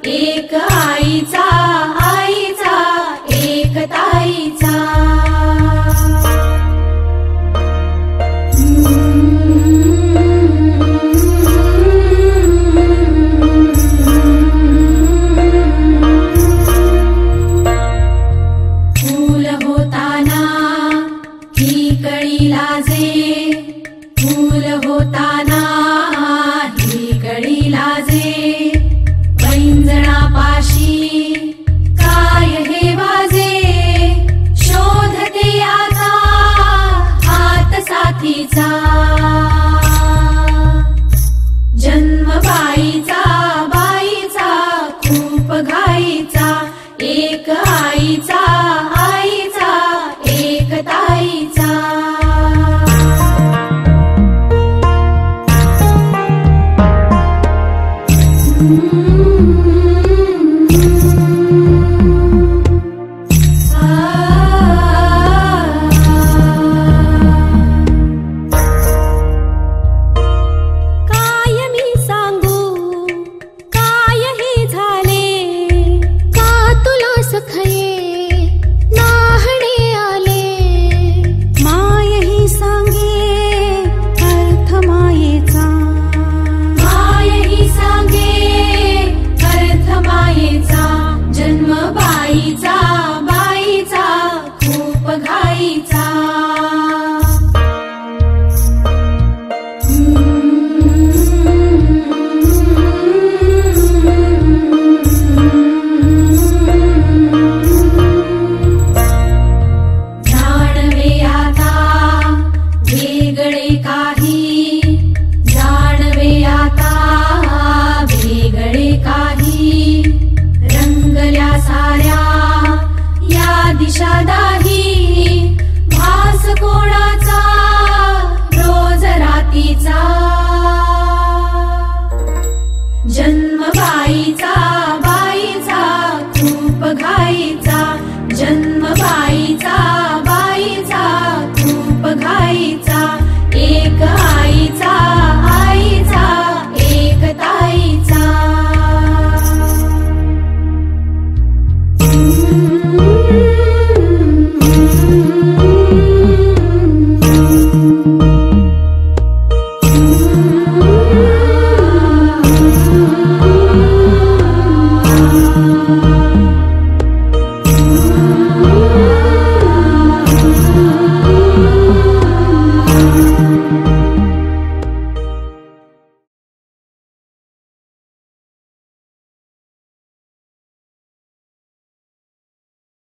एक आईचा आईचा एक ताईचा। फूल होताना ही कळी लाजे, फूल होताना ही कळी लाजे। पैंजणापाशी काय हे वाजे, शोधते आता हात साथीचा। जन्म बाईचा बाईचा खूप घाईचा, एक आईचा आईचा एक ताईचा। बाईचा बाईचा खूप घाईचा। जाणवे आता वेगळे काही, जाणवे आता वेगळे काही। रंगल्या साऱ्या या दिशा दाही, भास कोणाचा रोज रातीचा। जन्म बाईचा बाईचा खूप घाईचा।